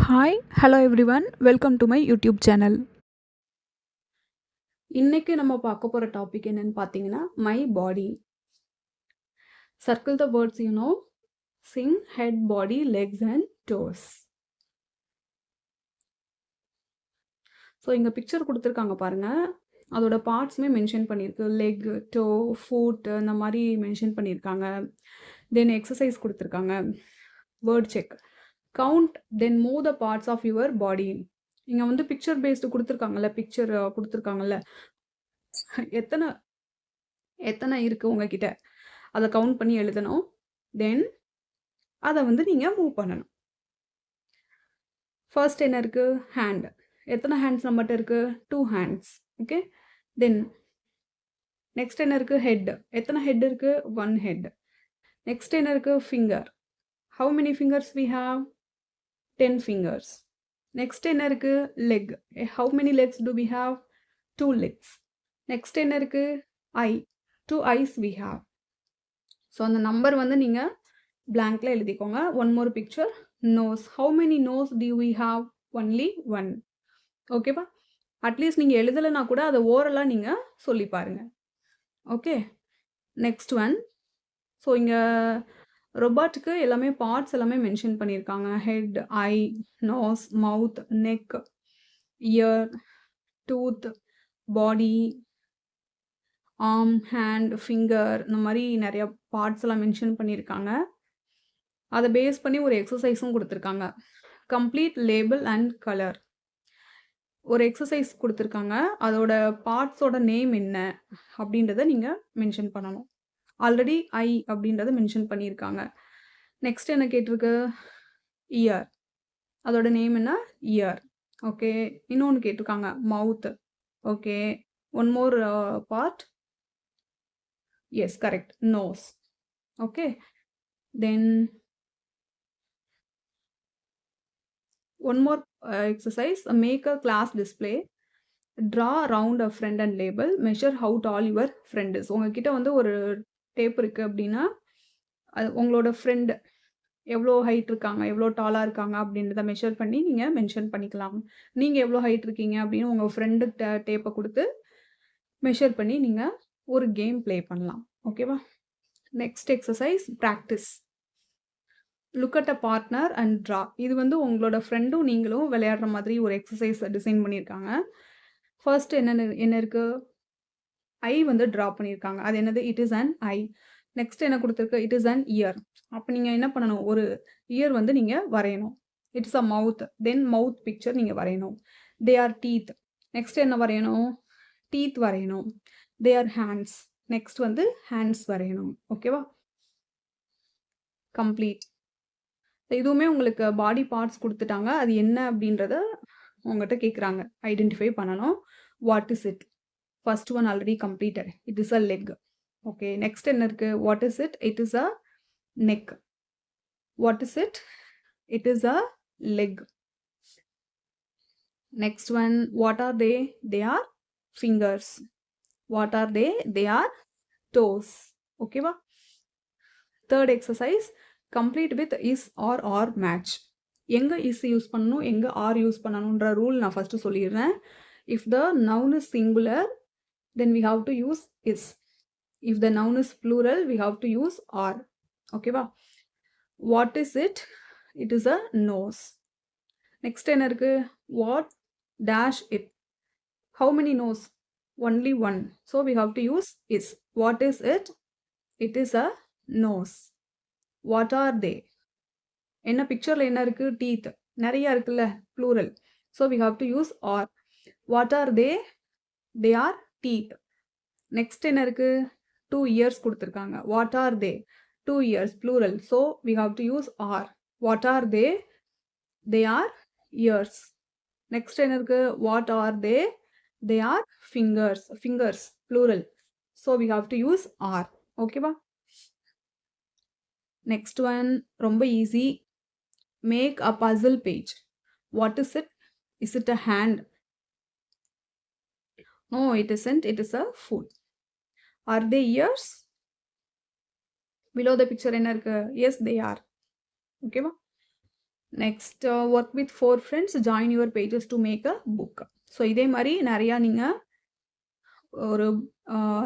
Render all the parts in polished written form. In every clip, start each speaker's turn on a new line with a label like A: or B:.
A: Hi hello everyone welcome to my YouTube channel. இன்னைக்கு நம்ம பார்க்க போகிற டாபிக் என்னன்னு பார்த்தீங்கன்னா my body. Circle the words sing head body legs and toes. So இங்கே பிக்சர் கொடுத்துருக்காங்க பாருங்க, அதோட பார்ட்ஸுமே மென்ஷன் பண்ணியிருக்கு. லெக், டோ, ஃபுட் அந்த மாதிரி மென்ஷன் பண்ணியிருக்காங்க. தென் எக்ஸசைஸ் கொடுத்துருக்காங்க. Word check, count then move the parts of your body. இங்கே வந்து பிக்சர் பேஸ்டு கொடுத்துருக்காங்கல்ல, பிக்சர் கொடுத்துருக்காங்கல்ல, எத்தனை எத்தனை இருக்குது உங்ககிட்ட அதை கவுண்ட் பண்ணி எழுதணும். தென் அதை வந்து நீங்கள் மூவ் பண்ணணும். ஃபர்ஸ்ட் என்ன இருக்குது? ஹேண்ட். எத்தனை ஹேண்ட்ஸ் நம்மகிட்ட இருக்குது? 2 ஹேண்ட்ஸ். ஓகே. தென் நெக்ஸ்ட் என்ன இருக்குது? ஹெட். எத்தனை ஹெட் இருக்குது? 1 ஹெட். நெக்ஸ்ட் என்ன இருக்குது? Finger. How many fingers we have? 10 fingers. Next என்ன இருக்குது? Leg. How many legs do we have? 2 legs. Next என்ன இருக்குது? Eye. 2 eyes we have. So அந்த நம்பர் வந்து நீங்கள் பிளாங்க்ல எழுதிக்கோங்க. One more picture, nose. How many nose do we have? Only 1. ஓகேவா? அட்லீஸ்ட் நீங்கள் எழுதலைன்னா கூட அதை ஓரலாக நீங்கள் சொல்லி பாருங்கள். ஓகே. Next one. ஸோ இங்கே ரொபாட்டுக்கு எல்லாமே பார்ட்ஸ் எல்லாமே மென்ஷன் பண்ணியிருக்காங்க. ஹெட், ஐ, நோஸ், மவுத், நெக், இயர், டூத், பாடி, ஆர்ம், ஹேண்ட், ஃபிங்கர், இந்த மாதிரி நிறைய பார்ட்ஸ் எல்லாம் மென்ஷன் பண்ணியிருக்காங்க. அதை பேஸ் பண்ணி ஒரு எக்ஸசைஸும் கொடுத்துருக்காங்க. Complete label and colour. ஒரு எக்ஸசைஸ் கொடுத்துருக்காங்க, அதோட பார்ட்ஸோட நேம் என்ன அப்படின்றத நீங்கள் மென்ஷன் பண்ணணும். ஆல்ரெடி ஐ அப்படின்றத மென்ஷன் பண்ணியிருக்காங்க. நெக்ஸ்ட் என்ன கேட்டிருக்கு? இயர். அதோட நேம் என்ன? இயர். ஓகே. இன்னொன்று கேட்டிருக்காங்க, mouth. Okay. One more part. Yes, correct, nose. Okay. Then one more exercise, make a class display, draw around a friend and label, measure how tall your friend is. உங்ககிட்ட வந்து ஒரு tape இருக்குது அப்படின்னா அது உங்களோட friend எவ்வளோ height இருக்காங்க, எவ்வளோ டாலாக இருக்காங்க அப்படின்றத மெஷர் பண்ணி நீங்கள் மென்ஷன் பண்ணிக்கலாம். நீங்கள் எவ்வளோ ஹைட் இருக்கீங்க அப்படின்னு உங்கள் ஃப்ரெண்டு டேப்பை கொடுத்து மெஷர் பண்ணி நீங்கள் ஒரு கேம் ப்ளே பண்ணலாம். ஓகேவா? Next exercise, practice. Look at a partner and draw. இது வந்து உங்களோட ஃப்ரெண்டும் நீங்களும் விளையாடுற மாதிரி ஒரு எக்ஸசைஸ் டிசைன் பண்ணியிருக்காங்க. ஃபர்ஸ்ட் என்ன இருக்குது? ஐ வந்து ட்ரா பண்ணியிருக்காங்க. அது என்னது? It is an I. Next என்ன கொடுத்துருக்கு? It is an year. அப்போ நீங்கள் என்ன பண்ணணும்? ஒரு இயர் வந்து நீங்கள் வரையணும். It's a mouth. Then mouth picture நீங்கள் வரையணும். தே ஆர் டீத். நெக்ஸ்ட் என்ன வரையணும்? டீத் வரையணும். They our hands. நெக்ஸ்ட் வந்து ஹேண்ட்ஸ் வரையணும். ஓகேவா? கம்ப்ளீட். இதுவுமே உங்களுக்கு பாடி பார்ட்ஸ் கொடுத்துட்டாங்க. அது என்ன அப்படின்றத உங்கள்கிட்ட கேட்குறாங்க. ஐடென்டிஃபை பண்ணணும். What is it? First one already completed. It is a leg. Okay. Next என்ன இருக்குது? What is it? It is a neck. What is it? It is a leg. Next one, what are they? They are fingers. What are they? They are toes. ஓகேவா? Third exercise, complete with is or are match. எங்கே is use பண்ணணும், எங்கே are use பண்ணணுன்ற rule நான் first சொல்லிடுறேன். If the noun is singular then we have to use is. If the noun is plural we have to use are. ஓகேவா? What is it? It is a nose. Next என்ன இருக்குது? What dash it. How many nose? Only 1. So we have to use is. What is it? It is a nose. What are they? என்ன பிக்சரில் என்ன இருக்குது? Teeth. நிறையா இருக்குல்ல, plural. So we have to use are. What are they? They are teeth. Next என்ன இருக்குது? 2 ears கொடுத்துருக்காங்க. What are they? 2 ears, plural. So we have to use are. What are they? They are ears. Next என்ன இருக்குது? What are they? They are fingers. Fingers, plural. So we have to use are. ஓகேவா? Next one ரொம்ப easy. Make a puzzle page. What is it? Is it a hand? No, it isn't. It is a foot. Are they ears? Below the picture என்ன இருக்கு? Yes, they are. ஓகேவா? Next work with 4 friends, join your pages to make a book. So இதே மாரி நெறையா நீங்க ஒரு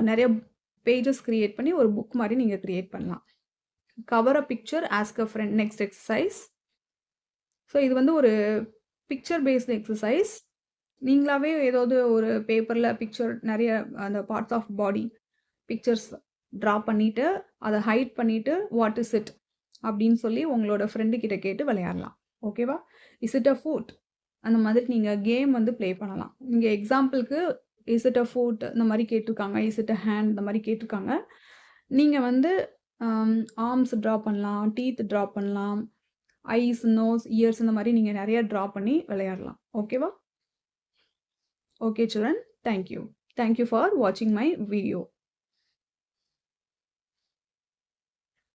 A: நெறைய pages create பண்ணி ஒரு புக் மாரி நீங்க கிரியேட் பண்ணலாம். Cover a picture, ask a friend. Next exercise. So இது வந்து ஒரு பிக்சர் பேஸ்டு எக்ஸர்சைஸ். நீங்களாவே ஏதாவது ஒரு பேப்பர்ல பிக்சர் நெறைய அந்த parts of body pictures draw பண்ணிட்டு, அத ஹைட் பண்ணிட்டு, வாட் இஸ் இட்? அப்படின்னு சொல்லி உங்களோட ஃப்ரெண்டு கிட்ட கேட்டு விளையாடலாம். ஓகேவா? Is it a food? அந்த மாதிரி நீங்க கேம் வந்து ப்ளே பண்ணலாம். இங்க எக்ஸாம்பிள்க்கு இஸ் இட் அ ஃபுட் இந்த மாரி கேட்டுருக்காங்க. இஸ் இட் அ ஹேண்ட் இந்த மாரி கேட்டுருக்காங்க. நீங்க வந்து ஆர்ம்ஸ் ட்ரா பண்ணலாம். டீத் ட்ரா பண்ணலாம். ஐஸ், நோஸ், இயர்ஸ் இந்த மாரி நீங்க நெறைய ட்ரா பண்ணி விளையாடலாம். ஓகேவா? Okay children, thank you. Thank you for watching my video.